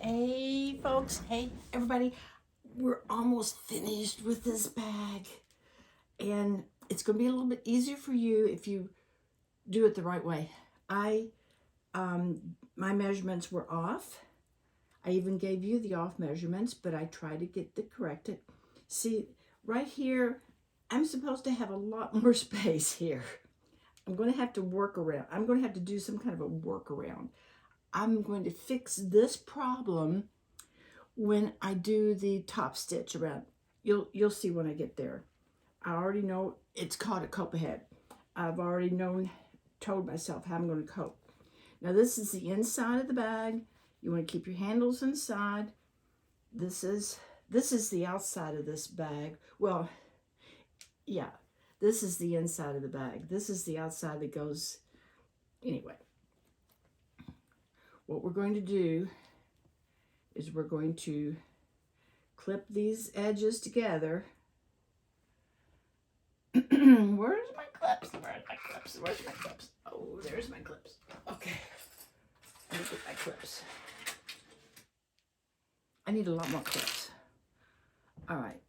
Hey folks, hey everybody, we're almost finished with this bag, and it's going to be a little bit easier for you if you do it the right way. My measurements were off. I even gave you the off measurements, but I tried to get the corrected. See, right here, I'm supposed to have a lot more space here. I'm going to have to work around. I'm going to have to do some kind of a workaround. I'm going to fix this problem when I do the top stitch around. You'll see when I get there. I already know it's called a cope ahead. I've already told myself how I'm going to cope. Now this is the inside of the bag. You want to keep your handles inside. This is the outside of this bag. Well, yeah, this is the inside of the bag. This is the outside that goes, anyway. What we're going to do is we're going to clip these edges together. Where's my clips? Where's my clips? Where's my clips? Oh, there's my clips. Okay. Let me get my clips. I need a lot more clips. All right.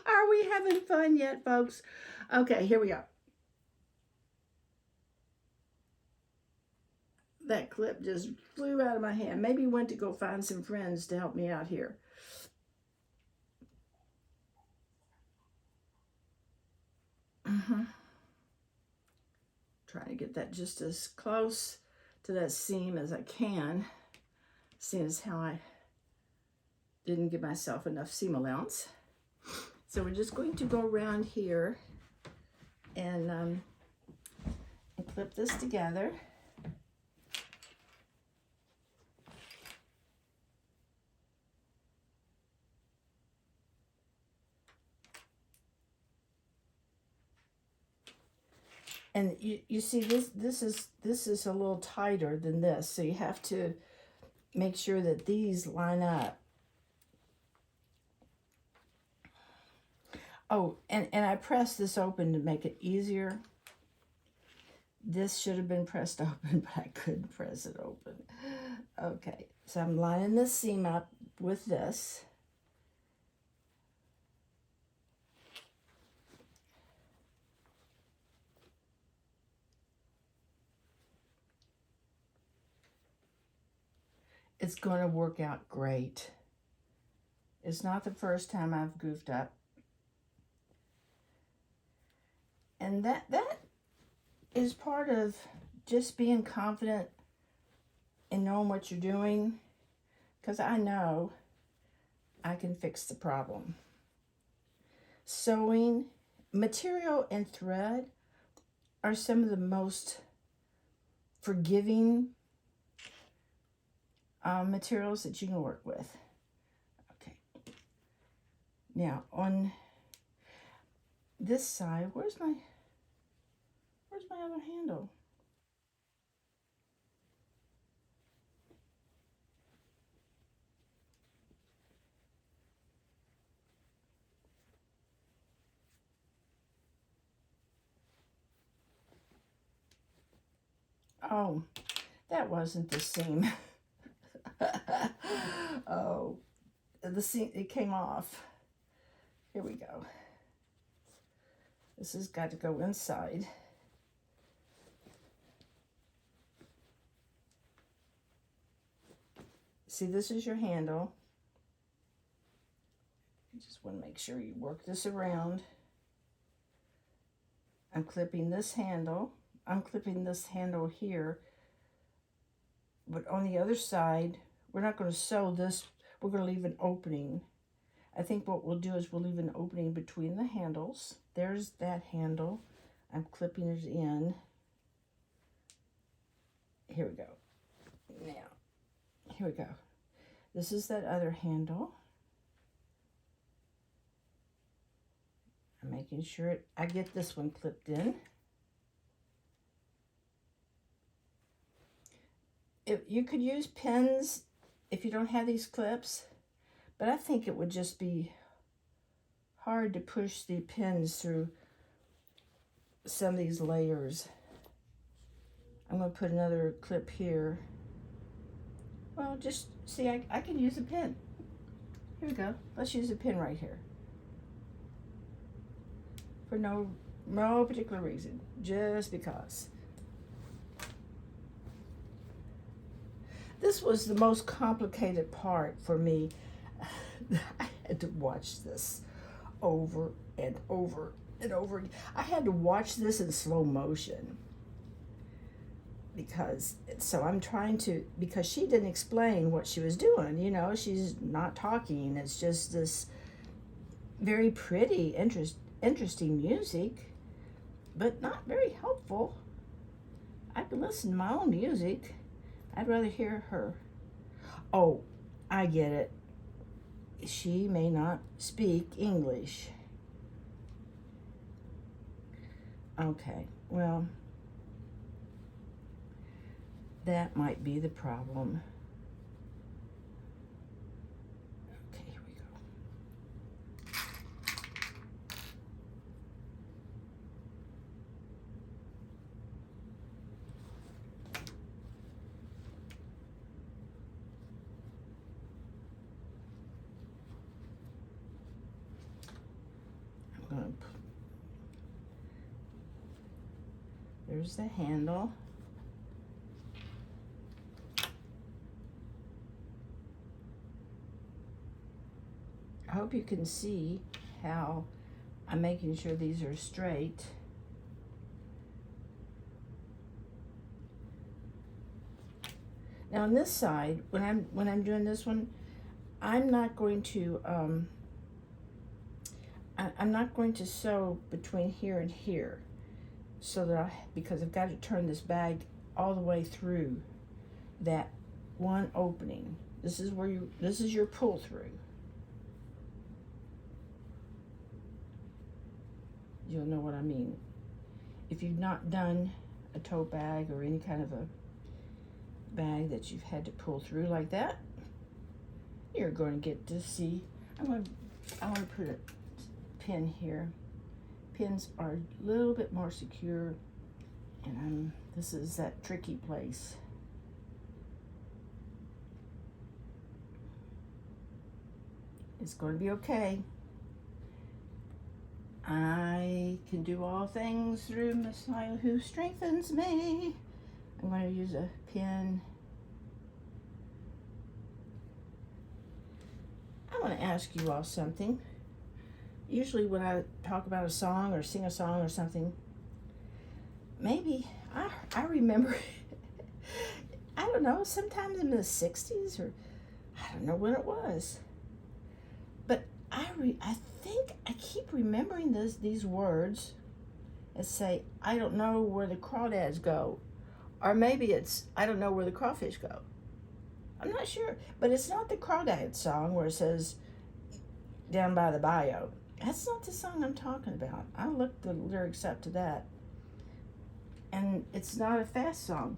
Are we having fun yet, folks? Okay, here we go. That clip just flew out of my hand. Maybe went to go find some friends to help me out here. Trying to get that just as close to that seam as I can, seeing as how I didn't give myself enough seam allowance. So we're just going to go around here and clip this together. And you see this is a little tighter than this, so you have to make sure that these line up. Oh, and I pressed this open to make it easier. This should have been pressed open, but I couldn't press it open. Okay, so I'm lining this seam up with this. It's going to work out great. It's not the first time I've goofed up. And that is part of just being confident and knowing what you're doing, because I know I can fix the problem. Sewing, material, and thread are some of the most forgiving materials that you can work with. Okay. Now on this side, where's my other handle? Oh, that wasn't the seam. Oh, the seam, it came off. Here we go. This has got to go inside. See, this is your handle. You just want to make sure you work this around. I'm clipping this handle. I'm clipping this handle here. But on the other side, we're not going to sew this. We're going to leave an opening. I think what we'll do is we'll leave an opening between the handles. There's that handle. I'm clipping it in. Here we go. Now, here we go. This is that other handle. I'm making sure I get this one clipped in. If you could use pins if you don't have these clips, but I think it would just be hard to push the pins through some of these layers. I'm going to put another clip here. Well, just see, I can use a pen. Here we go. Let's use a pen right here. For no particular reason, just because. This was the most complicated part for me. I had to watch this over and over and over again. I had to watch this in slow motion because because she didn't explain what she was doing. You know, she's not talking. It's just this very pretty, interesting music, but not very helpful. I can listen to my own music. I'd rather hear her. Oh, I get it. She may not speak English. Okay, well, that might be the problem. Okay, here we go. There's the handle. I hope you can see how I'm making sure these are straight. Now on this side, when I'm doing this one, I'm not going to I'm not going to sew between here and here, so that because I've got to turn this bag all the way through that one opening. This is your pull through. You'll know what I mean. If you've not done a tote bag or any kind of a bag that you've had to pull through like that, you're going to get to see. I want to put a pin here. Pins are a little bit more secure, and this is that tricky place. It's going to be okay. I can do all things through Messiah who strengthens me. I'm going to use a pin. I want to ask you all something. Usually when I talk about a song or sing a song or something, maybe I remember, I don't know, sometimes in the 60s, or I don't know when it was. But I think I keep remembering these words that say, I don't know where the crawdads go. Or maybe it's, I don't know where the crawfish go. I'm not sure. But it's not the crawdad song where it says, down by the bayou. That's not the song I'm talking about. I looked the lyrics up to that. And it's not a fast song.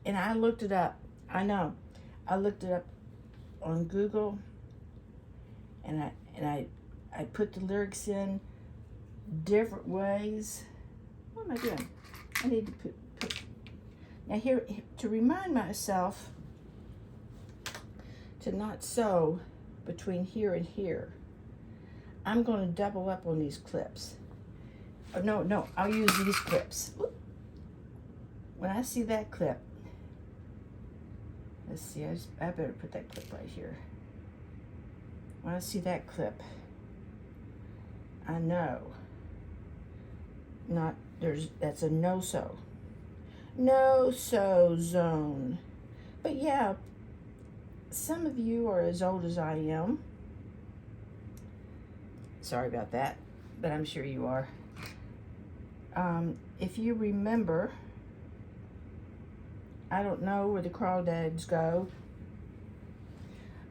And I looked it up. I know. I looked it up on Google, and I put the lyrics in different ways. What am I doing? I need to put now here to remind myself to not sew between here and here. I'm going to double up on these clips. Oh, no, I'll use these clips. When I see that clip, let's see, I better put that clip right here. When I see that clip, I know that's a no-sew. No-sew zone. But yeah, some of you are as old as I am. Sorry about that, but I'm sure you are. If you remember, I don't know where the crawdads go,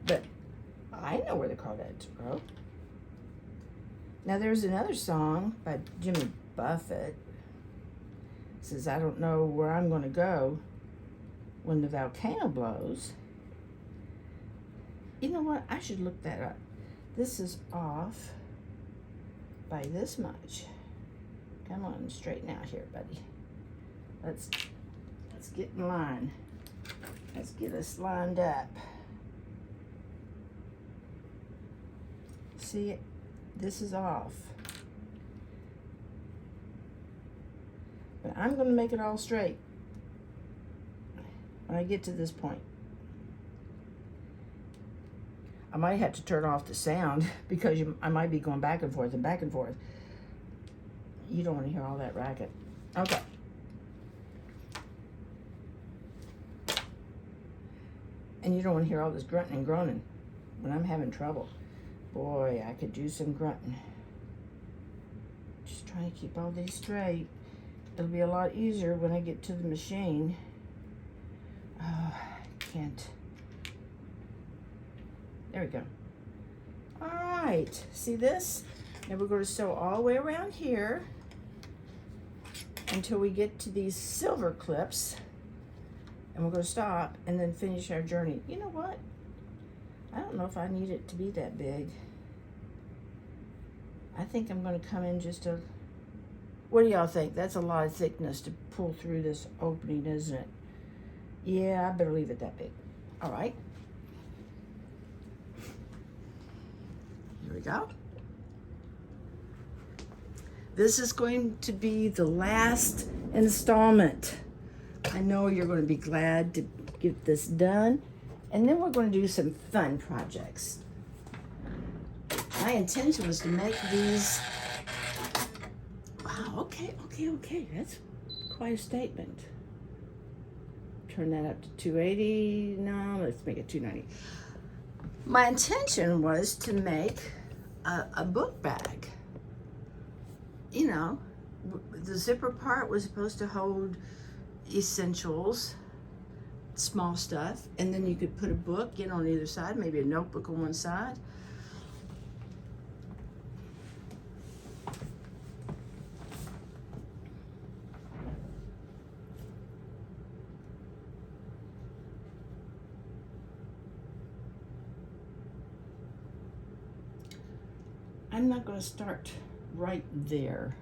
but I know where the crawdads go. Now there's another song by Jimmy Buffett. It says, I don't know where I'm going to go when the volcano blows. You know what? I should look that up. This is off by this much. Come on, straighten out here, buddy. Let's get in line. Let's get us lined up. See, this is off. But I'm going to make it all straight when I get to this point. I might have to turn off the sound because I might be going back and forth and back and forth. You don't want to hear all that racket. Okay. And you don't want to hear all this grunting and groaning when I'm having trouble. Boy, I could do some grunting. Just trying to keep all these straight. It'll be a lot easier when I get to the machine. Oh, I can't. There we go. All right, see this? Now we're going to sew all the way around here until we get to these silver clips, and we're going to stop and then finish our journey. You know what? I don't know if I need it to be that big. I think I'm going to come in just a... What do y'all think? That's a lot of thickness to pull through this opening, isn't it? Yeah, I better leave it that big. All right. Here we go. This is going to be the last installment. I know you're going to be glad to get this done. And then we're going to do some fun projects. My intention was to make these... Wow, okay. That's quite a statement. Turn that up to 280. No, let's make it 290. My intention was to make a book bag. You know, the zipper part was supposed to hold essentials, small stuff, and then you could put a book in on either side, maybe a notebook on one side. I'm not going to start right there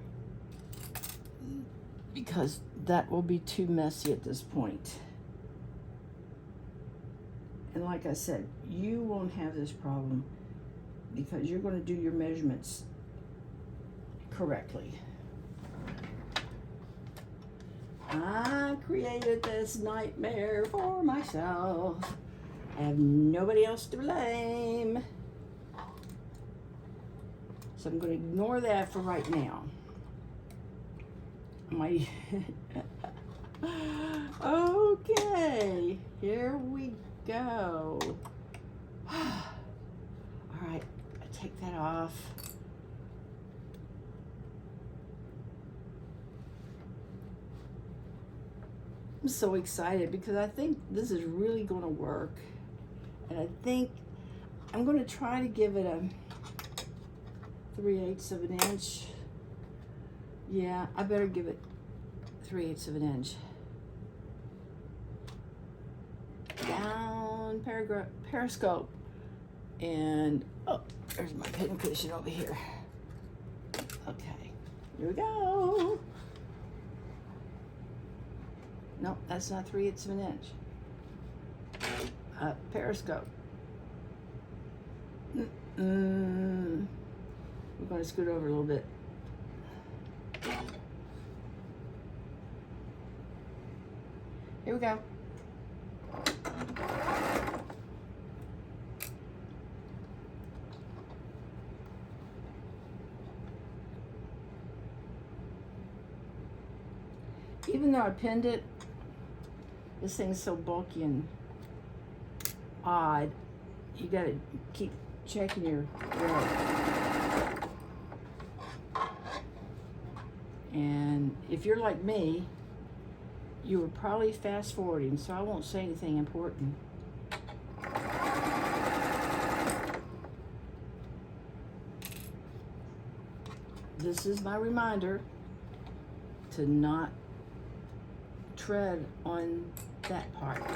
because that will be too messy at this point. And like I said, you won't have this problem because you're going to do your measurements correctly. I created this nightmare for myself. I have nobody else to blame. So I'm going to ignore that for right now. Okay, here we go. All right, I take that off. I'm so excited because I think this is really going to work. And I think I'm going to try to give it a 3/8 of an inch. Yeah, I better give it 3/8 of an inch. Down periscope. And, oh, there's my pin cushion over here. Okay, here we go. Nope, that's not 3/8 of an inch. Periscope. We're going to scoot over a little bit. Here we go. Even though I pinned it, this thing's so bulky and odd, you got to keep checking your rope. And if you're like me, you were probably fast forwarding, so I won't say anything important. This is my reminder to not tread on that part. I'm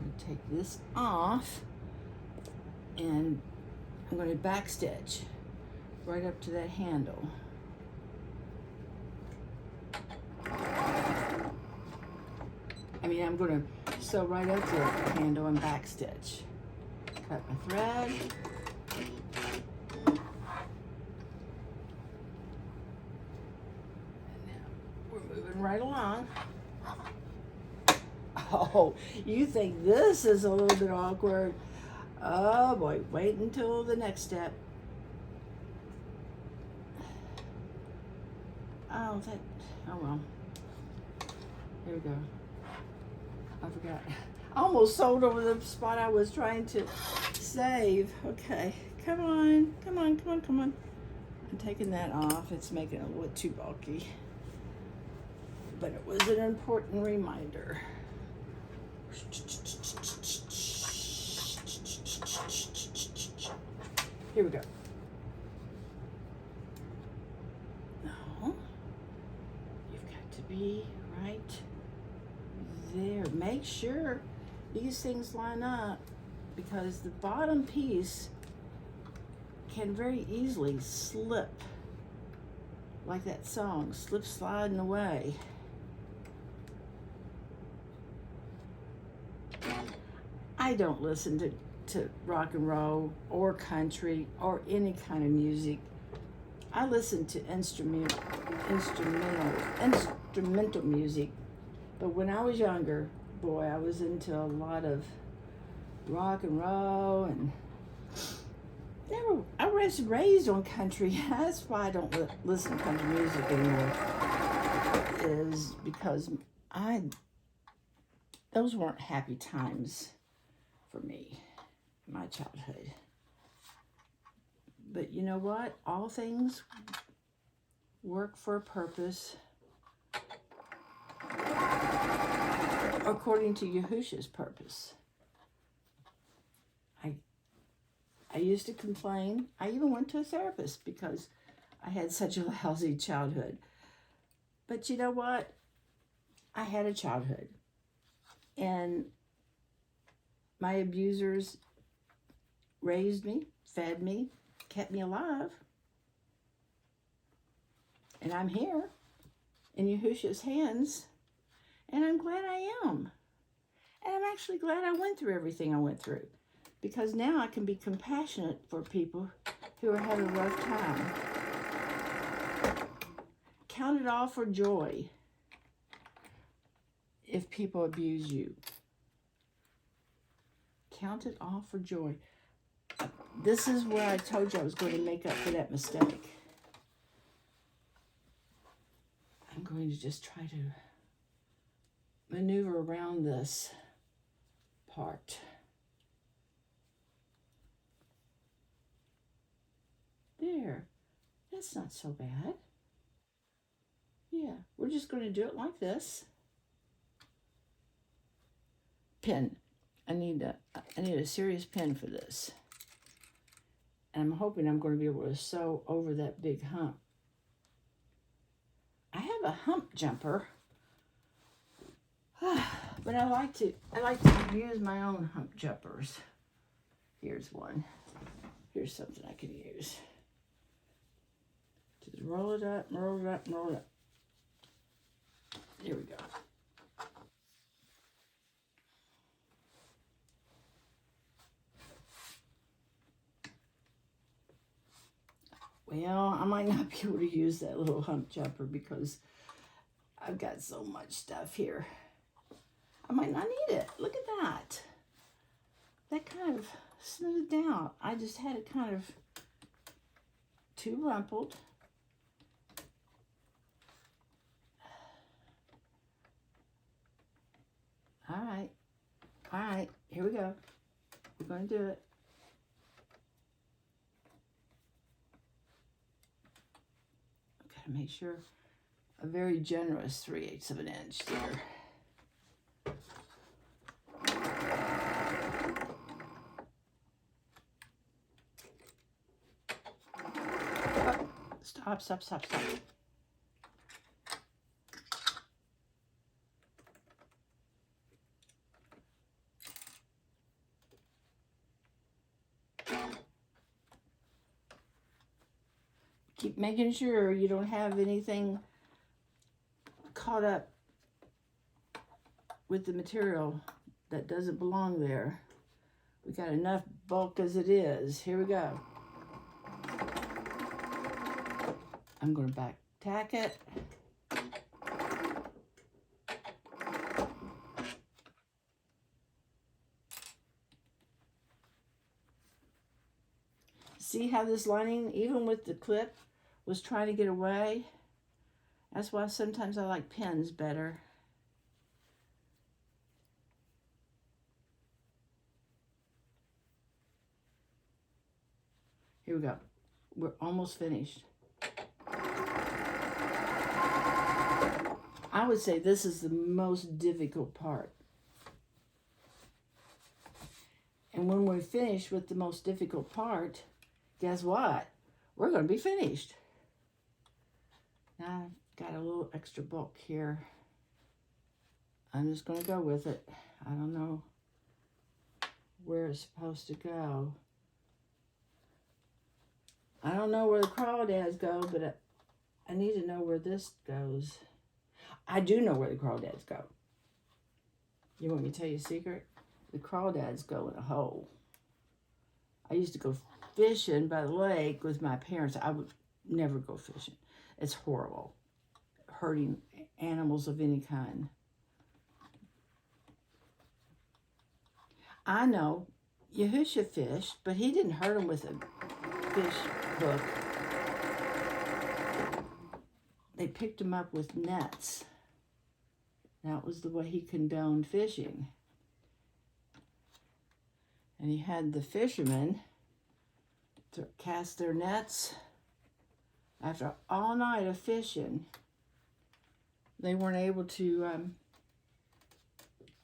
going to take this off and I'm going to backstitch. right up to that handle. I mean, I'm going to sew right up to the handle and back stitch. Cut my thread. And now we're moving right along. Oh, you think this is a little bit awkward? Oh boy, wait until the next step. Oh, well. Here we go. I forgot. I almost sold over the spot I was trying to save. Okay, come on, come on, come on, come on. I'm taking that off. It's making it a little too bulky. But it was an important reminder. Here we go. Now, you've got to be right there. Make sure these things line up, because the bottom piece can very easily slip, like that song, slip sliding away. I don't listen to rock and roll or country or any kind of music. I listen to instrumental music. But when I was younger, boy, I was into a lot of rock and roll, and I was raised on country. That's why I don't listen to country music anymore. Is because those weren't happy times for me, my childhood. But you know what? All things work for a purpose, according to Yahushua's purpose. I used to complain. I even went to a therapist because I had such a lousy childhood. But you know what? I had a childhood. And my abusers raised me, fed me, kept me alive. And I'm here in Yahushua's hands. And I'm glad I am. And I'm actually glad I went through everything I went through, because now I can be compassionate for people who are having a rough time. Count it all for joy if people abuse you. Count it all for joy. This is where I told you I was going to make up for that mistake. I'm going to just try to maneuver around this part. There. That's not so bad. Yeah, we're just going to do it like this. Pin. I need a serious pin for this. And I'm hoping I'm going to be able to sew over that big hump. I have a hump jumper, but I like to use my own hump jumpers. Here's one. Here's something I can use. Just roll it up, roll it up, roll it up. Here we go. Well, I might not be able to use that little hump jumper because I've got so much stuff here. I might not need it. Look at that. That kind of smoothed out. I just had it kind of too rumpled. All right, here we go. We're going to do it. Got to make sure a very generous 3/8 of an inch there. Oh, stop. keep making sure you don't have anything caught up with the material that doesn't belong there. We got enough bulk as it is. Here we go. I'm going to back tack it. See how this lining, even with the clip, was trying to get away? That's why sometimes I like pins better. Here we go. We're almost finished. I would say this is the most difficult part. And when we're finished with the most difficult part, guess what? We're going to be finished. Now I've got a little extra bulk here. I'm just going to go with it. I don't know where it's supposed to go. I don't know where the crawdads go, but I need to know where this goes. I do know where the crawdads go. You want me to tell you a secret? The crawdads go in a hole. I used to go fishing by the lake with my parents. I would never go fishing. It's horrible. Hurting animals of any kind. I know Yahusha fished, but he didn't hurt them with a fish hook. They picked him up with nets. That was the way he condoned fishing. And he had the fishermen to cast their nets. After all night of fishing, they weren't able to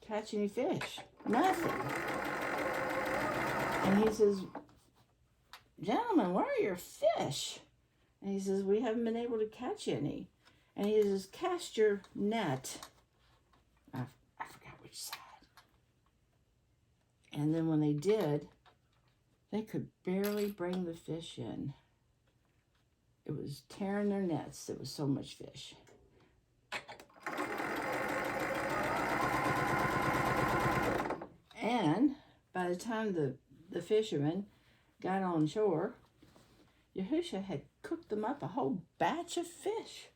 catch any fish. Nothing. And he says, "Gentlemen, where are your fish?" And he says, "We haven't been able to catch any." And he says, "Cast your net." I forgot which side. And then when they did, they could barely bring the fish in. It was tearing their nets. There was so much fish. And by the time the fishermen got on shore, Yahusha had cooked them up a whole batch of fish.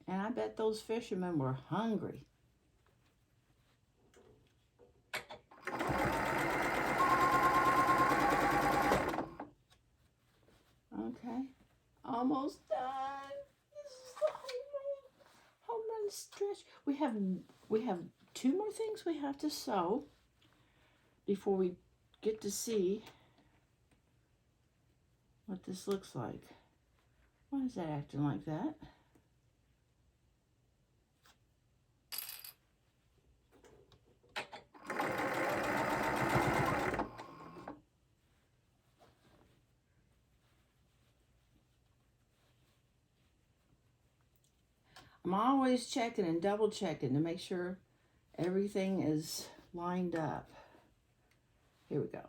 And I bet those fishermen were hungry. Okay, almost done. This is the home run stretch. We have 2 more things we have to sew before we get to see what this looks like. Why is that acting like that? I'm always checking and double checking to make sure everything is lined up. Here we go.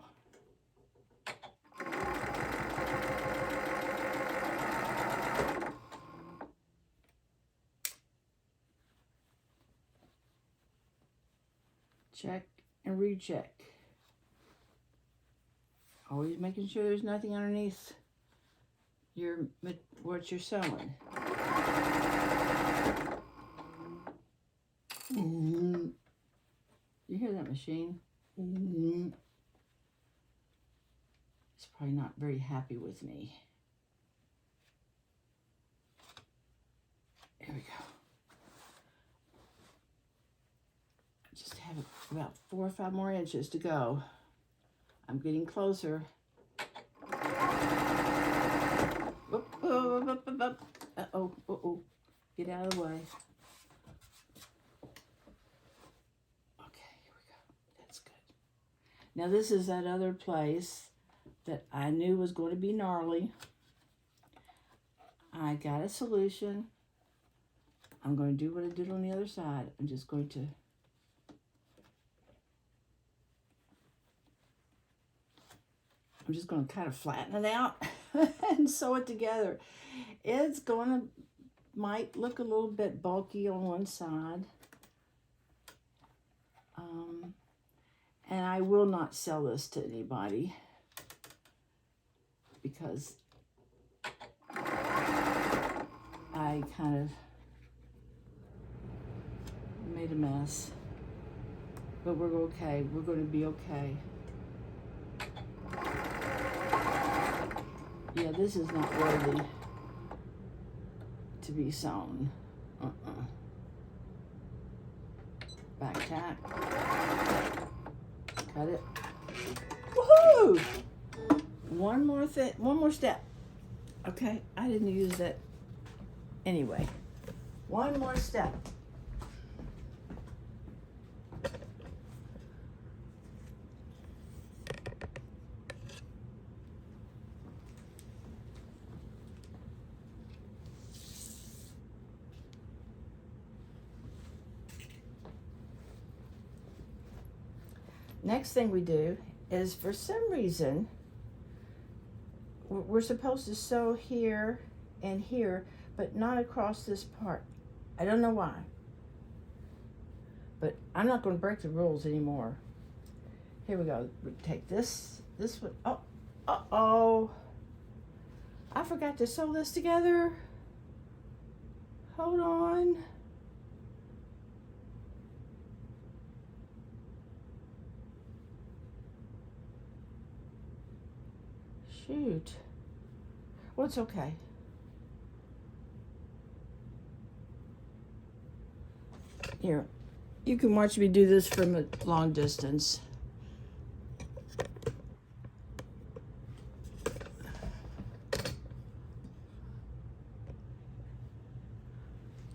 Check and recheck. Always making sure there's nothing underneath what you're sewing. Mm-hmm. You hear that machine? Mm-hmm. It's probably not very happy with me. Here we go. I just have about 4 or 5 more inches to go. I'm getting closer. Uh-oh. Get out of the way. Okay, here we go. That's good. Now this is that other place that I knew was going to be gnarly. I got a solution. I'm going to do what I did on the other side. I'm just going to I'm just going to kind of flatten it out and sew it together. It's going to, might look a little bit bulky on one side. And I will not sell this to anybody because I kind of made a mess. But we're okay. We're going to be okay. Yeah, this is not worthy to be sewn. Back tack. Cut it. Woohoo! One more step. Okay, I didn't use that anyway. One more step. Next thing we do is, for some reason, we're supposed to sew here and here, but not across this part. I don't know why. But I'm not going to break the rules anymore. Here we go. We take this one. Oh, uh-oh. I forgot to sew this together. Hold on. Shoot. Well, it's okay. Here, you can watch me do this from a long distance.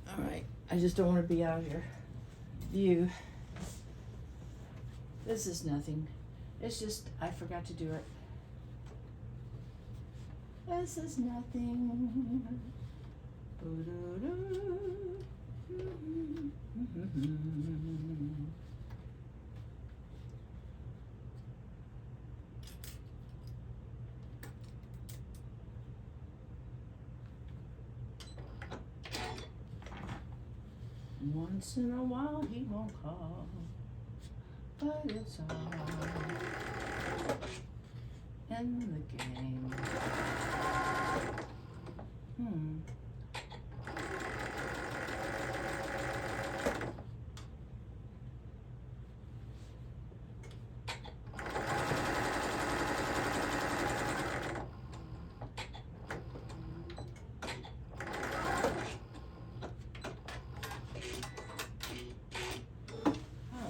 All right, I just don't want to be out of your view. This is nothing. It's just, I forgot to do it. This is nothing. Once in a while he won't call, but it's all in the game.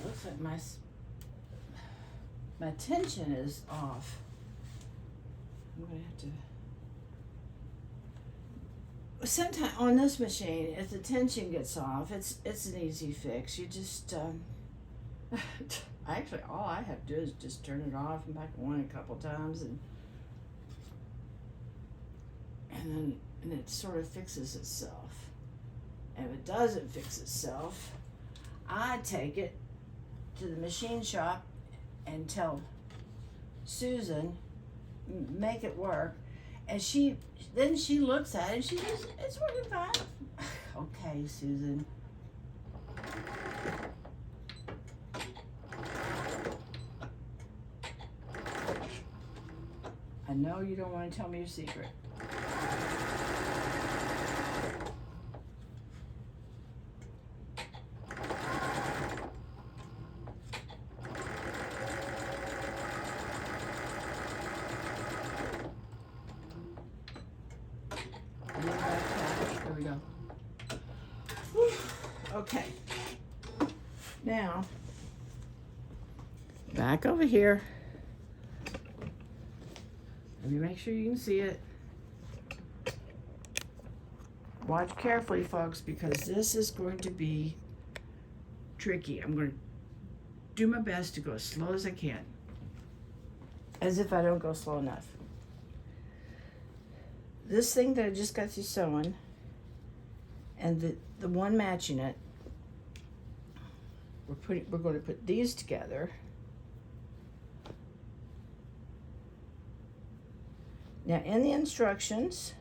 Looks like my tension is off. I'm gonna have to. Sometimes on this machine, if the tension gets off, it's an easy fix. You just actually all I have to do is just turn it off and back on a couple times, and then it sort of fixes itself. And if it doesn't fix itself, I take it to the machine shop and tell Susan, make it work. And then she looks at it and she says, it's working fine. Okay, Susan. I know you don't want to tell me your secret. There we go. Okay. Now, back over here. Let me make sure you can see it. Watch carefully, folks, because this is going to be tricky. I'm going to do my best to go as slow as I can. As if I don't go slow enough. This thing that I just got through sewing, and the one matching it, we're going to put these together. Now, in the instructions,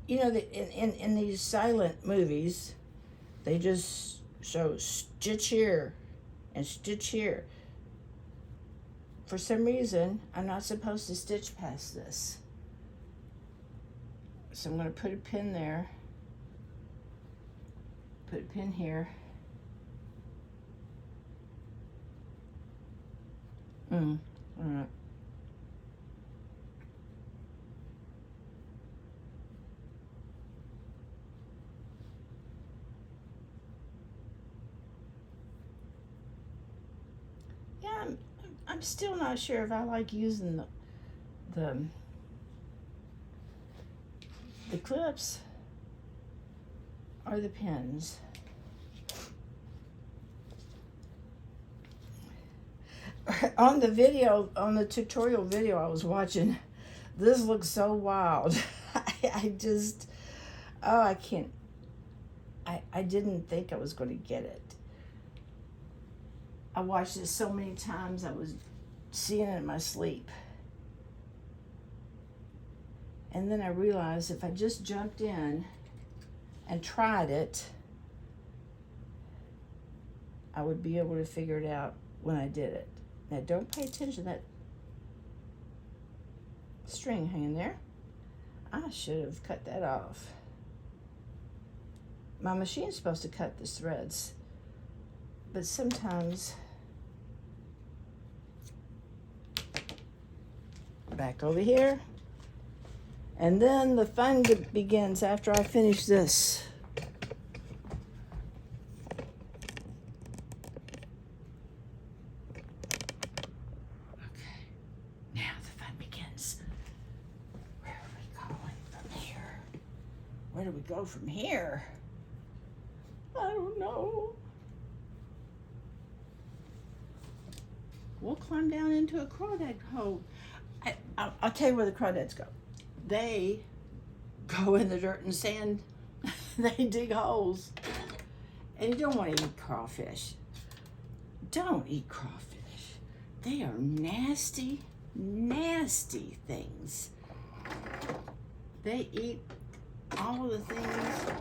in these silent movies, they just show stitch here and stitch here. For some reason, I'm not supposed to stitch past this. So I'm going to put a pin there. Put a pin here. All right. Yeah, I'm still not sure if I like using the clips or the pins. On the video, on the tutorial video I was watching, this looks so wild. I can't. I didn't think I was going to get it. I watched it so many times I was seeing it in my sleep. And then I realized if I just jumped in and tried it, I would be able to figure it out when I did it. Now don't pay attention to that string hanging there. I should have cut that off. My machine's supposed to cut the threads, but sometimes, back over here, and then the fun begins after I finish this. Where do we go from here? I don't know. We'll climb down into a crawdad hole. I'll tell you where the crawdads go. They go in the dirt and sand. They dig holes. And you don't want to eat crawfish. Don't eat crawfish. They are nasty, nasty things. They eat all of the things.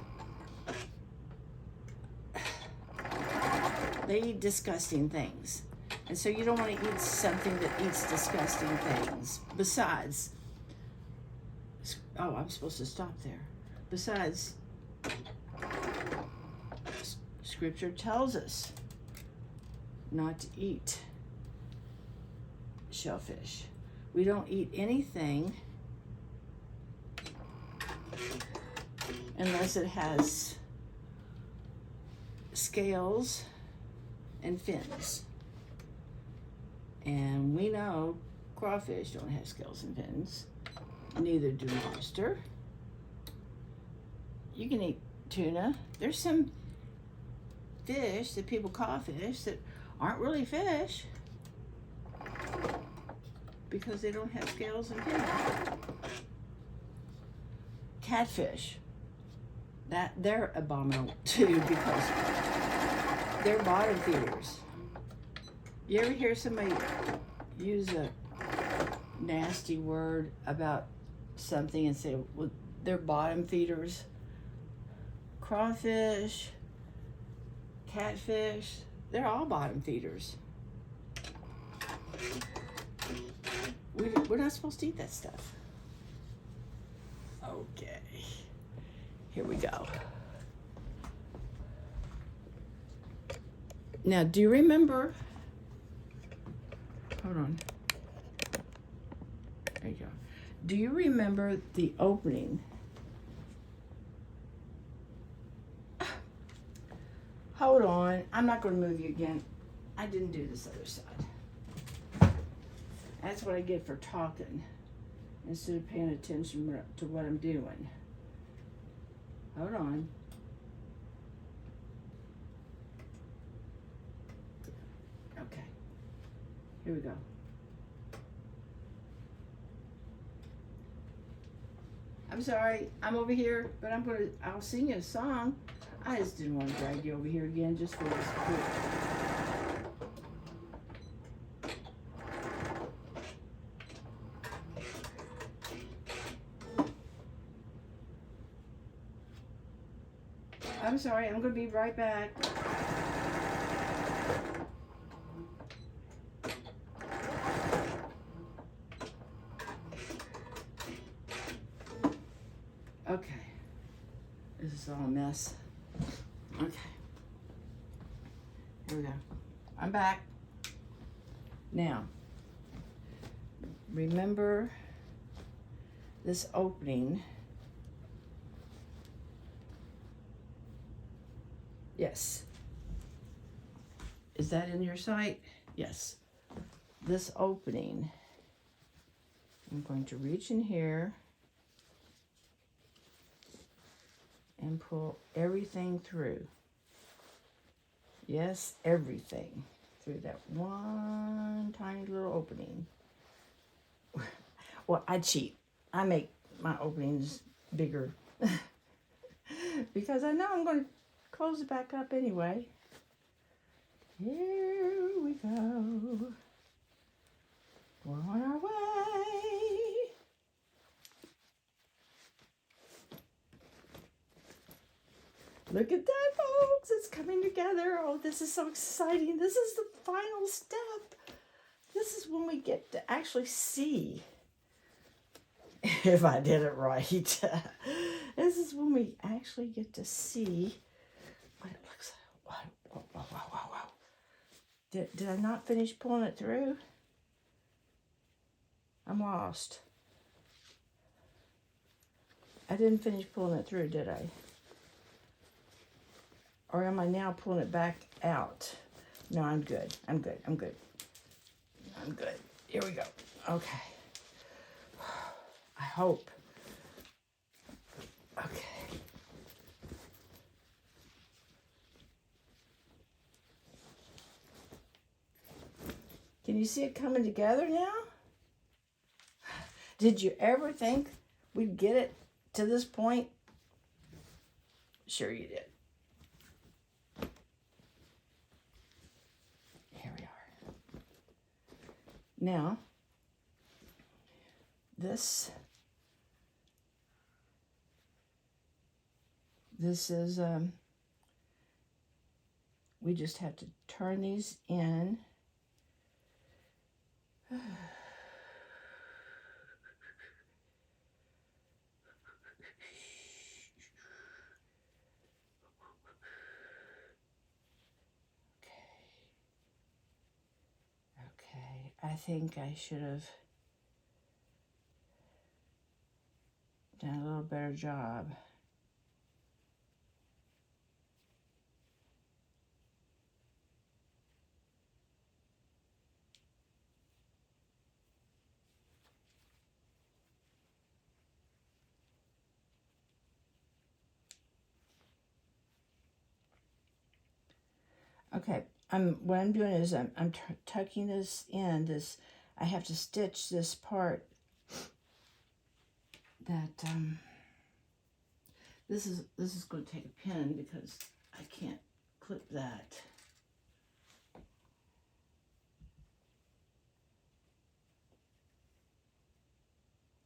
They eat disgusting things. And so you don't want to eat something that eats disgusting things. Besides, I'm supposed to stop there. Besides, Scripture tells us not to eat shellfish. We don't eat anything unless it has scales and fins. And we know crawfish don't have scales and fins. Neither do lobster. You can eat tuna. There's some fish that people call fish that aren't really fish because they don't have scales and fins. Catfish. They're abominable too because they're bottom feeders. You ever hear somebody use a nasty word about something and say, well, they're bottom feeders? Crawfish, catfish, they're all bottom feeders. We're not supposed to eat that stuff. Okay. Here we go. Now, do you remember? Hold on. There you go. Do you remember the opening? Hold on. I'm not going to move you again. I didn't do this other side. That's what I get for talking instead of paying attention to what I'm doing. Hold on. Okay. Here we go. I'm sorry, I'm over here, but I'll sing you a song. I just didn't want to drag you over here again just for this quick. I'm sorry. I'm going to be right back. Okay. This is all a mess. Okay. Here we go. I'm back. Now, remember this opening. Yes. Is that in your sight? Yes. This opening, I'm going to reach in here and pull everything through. Yes, everything through that one tiny little opening. Well, I cheat. I make my openings bigger because I know I'm going to close it back up anyway. Here we go. We're on our way. Look at that, folks. It's coming together. Oh, this is so exciting. This is the final step. This is when we get to actually see if I did it right. This is when we actually get to see what it looks like. Whoa, whoa, whoa, whoa, whoa. Did I not finish pulling it through? I'm lost. I didn't finish pulling it through, did I? Or am I now pulling it back out? No, I'm good. I'm good. I'm good. I'm good. Here we go. Okay. I hope. Okay. Can you see it coming together now? Did you ever think we'd get it to this point? Sure you did. Here we are. Now, this is, we just have to turn these in. Okay, I think I should have done a little better job. Okay, what I'm doing is I'm tucking this in. I have to stitch this part that this is going to take a pin because I can't clip that.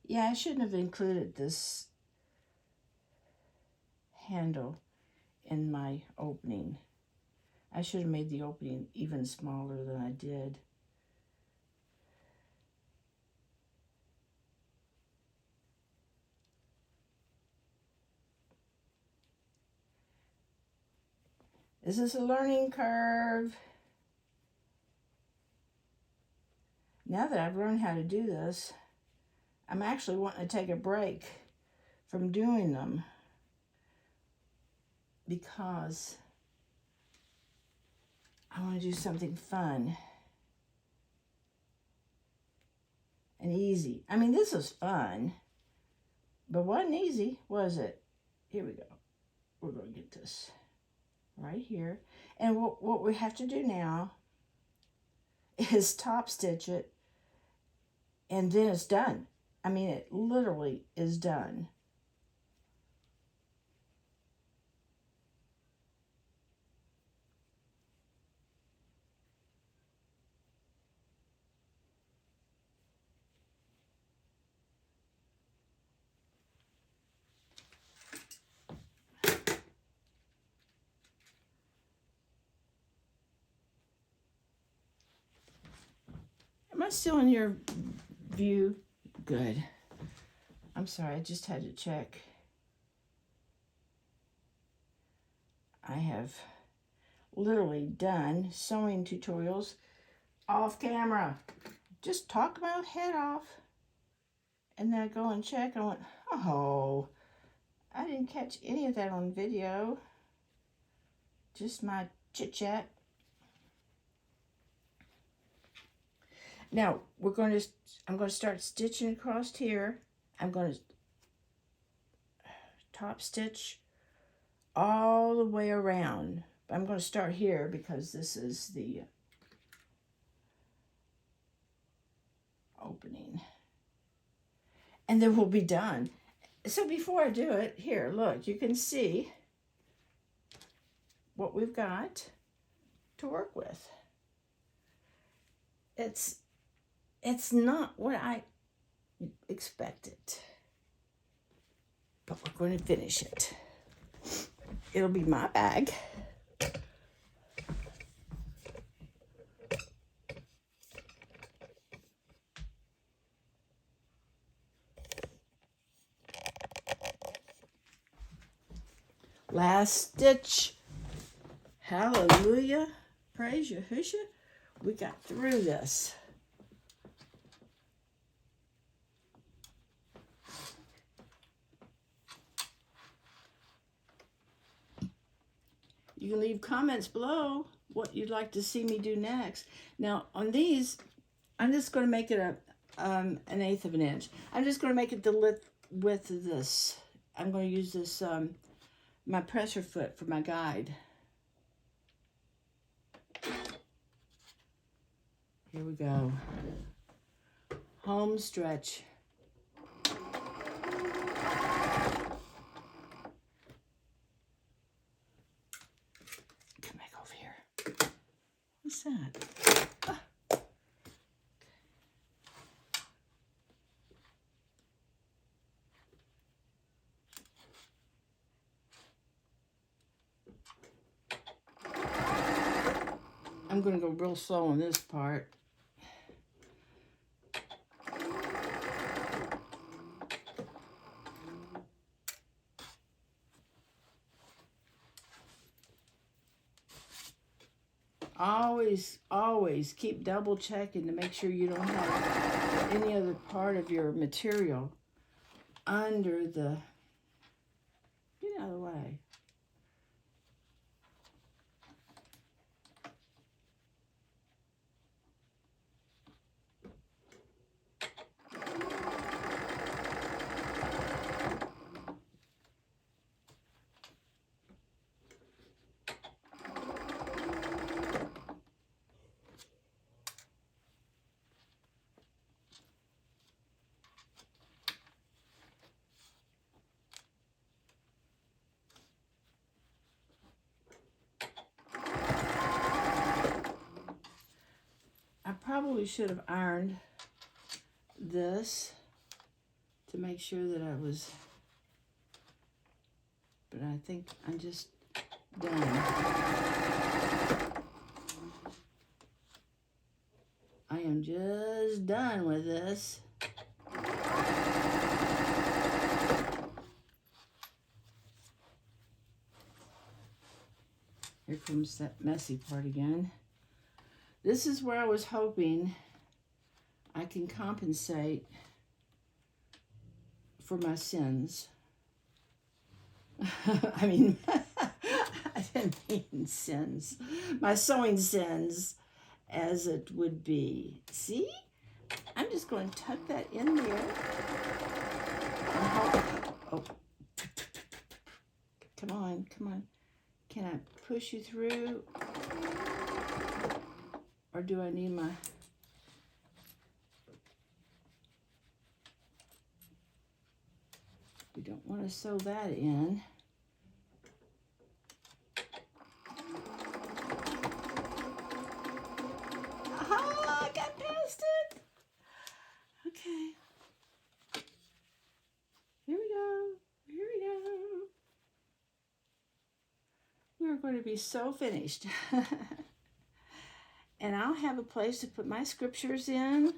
Yeah, I shouldn't have included this handle in my opening. I should have made the opening even smaller than I did. This is a learning curve. Now that I've learned how to do this, I'm actually wanting to take a break from doing them because I want to do something fun and easy. I mean, this is fun, but wasn't easy, was it? Here we go. We're going to get this right here. And what we have to do now is top stitch it, and then it's done. I mean, it literally is done. still in your view? Good. I'm sorry, I just had to check. I have literally done sewing tutorials off camera. Just talk my head off. And then I go and check. I went, oh, I didn't catch any of that on video. Just my chit chat. Now I'm going to start stitching across here. I'm going to top stitch all the way around. I'm going to start here because this is the opening. And then we'll be done. So before I do it, here, look, you can see what we've got to work with. It's not what I expected, but we're going to finish it. It'll be my bag. Last stitch. Hallelujah. Praise Yahushua. We got through this. You can leave comments below what you'd like to see me do next. Now, on these, I'm just going to make it an 1/8 of an inch. I'm just going to make it the width of this. I'm going to use this, my pressure foot for my guide. Here we go. Home stretch. Come back over here. What's that? Ah. I'm going to go real slow on this part. Always keep double checking to make sure you don't have any other part of your material under the, get out of the way. Probably should have ironed this to make sure that I was, but I think I'm just done. I am just done with this. Here comes that messy part again. This is where I was hoping I can compensate for my sins. I mean, I didn't mean sins. My sewing sins, as it would be. See? I'm just going to tuck that in there. And hope, oh. Come on, come on. Can I push you through? Or do I need my... We don't want to sew that in. Aha! I got past it! Okay. Here we go. Here we go. We're going to be so finished. And I'll have a place to put my scriptures in.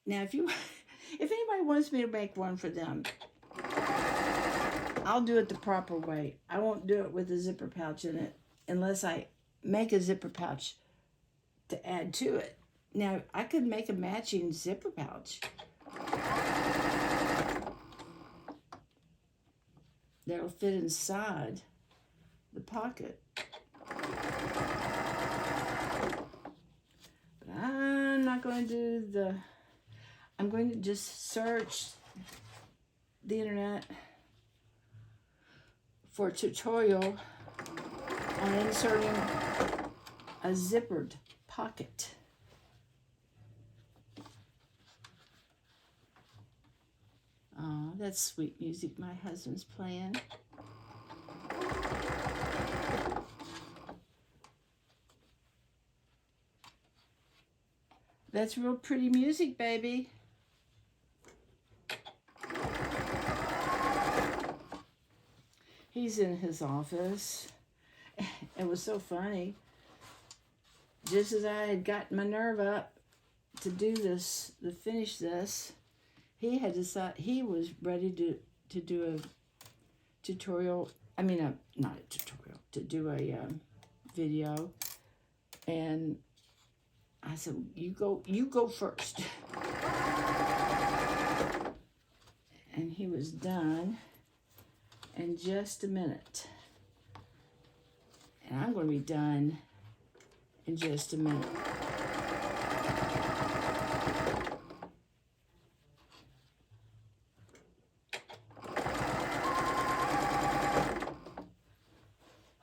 Now, if anybody wants me to make one for them, I'll do it the proper way. I won't do it with a zipper pouch in it unless I make a zipper pouch to add to it. Now, I could make a matching zipper pouch that'll fit inside the pocket. But I'm not going to do I'm going to just search the internet for a tutorial on inserting a zippered pocket. Oh, that's sweet music my husband's playing. That's real pretty music, baby. He's in his office. It was so funny. Just as I had gotten my nerve up to do this, to finish this, he had decided he was ready to do a tutorial. I mean, not a tutorial, to do a video. And I said, you go first. And he was done in just a minute. And I'm going to be done in just a minute.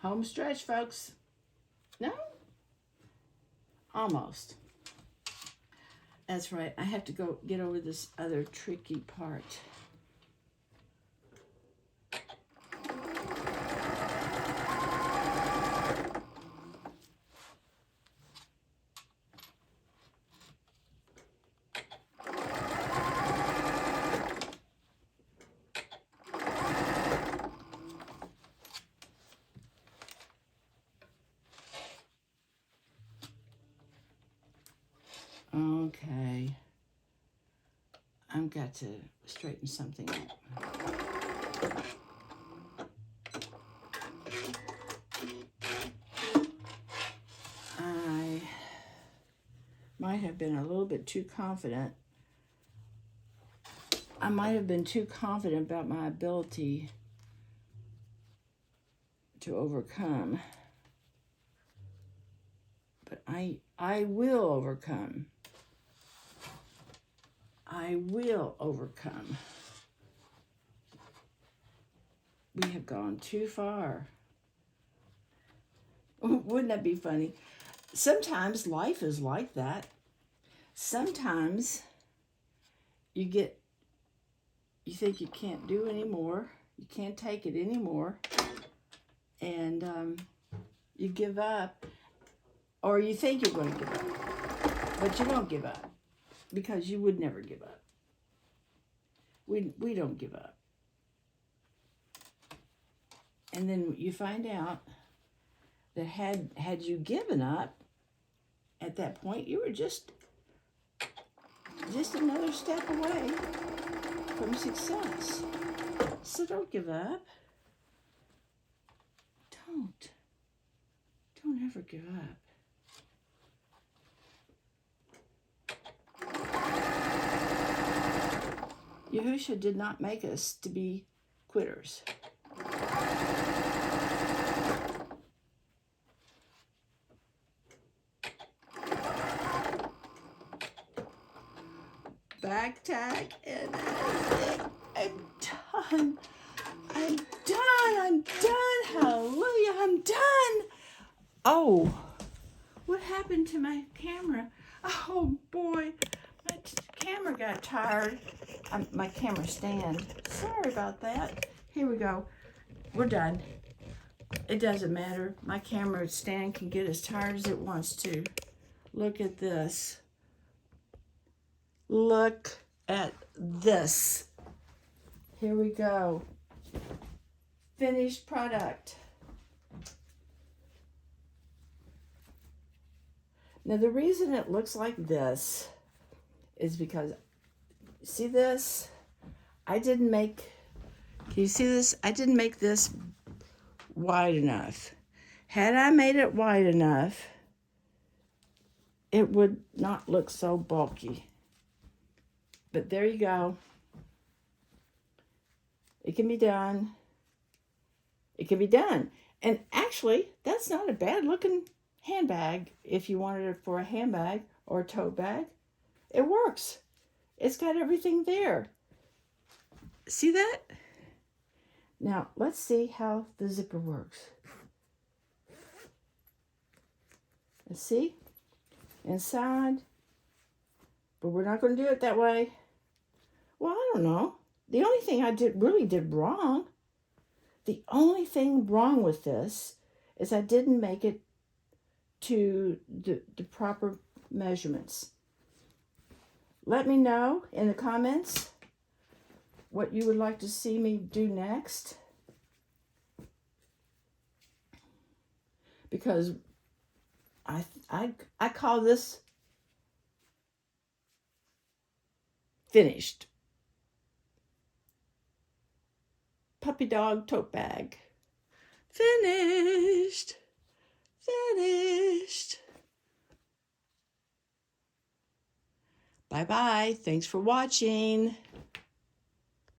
Home stretch, folks. No? Almost. That's right. I have to go get over this other tricky part. Okay. I've got to straighten something up. I might have been a little bit too confident. I might have been too confident about my ability to overcome. But I will overcome. I will overcome. We have gone too far. Wouldn't that be funny? Sometimes life is like that. Sometimes you think you can't do anymore. You can't take it anymore. And you give up. Or you think you're going to give up. But you won't give up. Because you would never give up. We don't give up. And then you find out that had you given up, at that point you were just another step away from success. So don't give up. Don't ever give up. Yahushua did not make us to be quitters. Back tag, and I'm done. I'm done. Hallelujah, I'm done. Oh, what happened to my camera? Oh boy, my camera got tired. My camera stand. Sorry about that. Here we go. We're done. It doesn't matter. My camera stand can get as tired as it wants to. Look at this. Look at this. Here we go. Finished product. Now the reason it looks like this is because, see this? Can you see this? I didn't make this wide enough. Had I made it wide enough, it would not look so bulky. But there you go. It can be done. It can be done. And actually, that's not a bad looking handbag if you wanted it for a handbag or a tote bag. It works. It's got everything there. See that? Now, let's see how the zipper works. Let's see. Inside. But we're not going to do it that way. Well, I don't know. The only thing I really did wrong, the only thing wrong with this is I didn't make it to the proper measurements. Let me know in the comments what you would like to see me do next. Because I call this finished. Puppy dog tote bag. Finished. Finished. Bye-bye. Thanks for watching.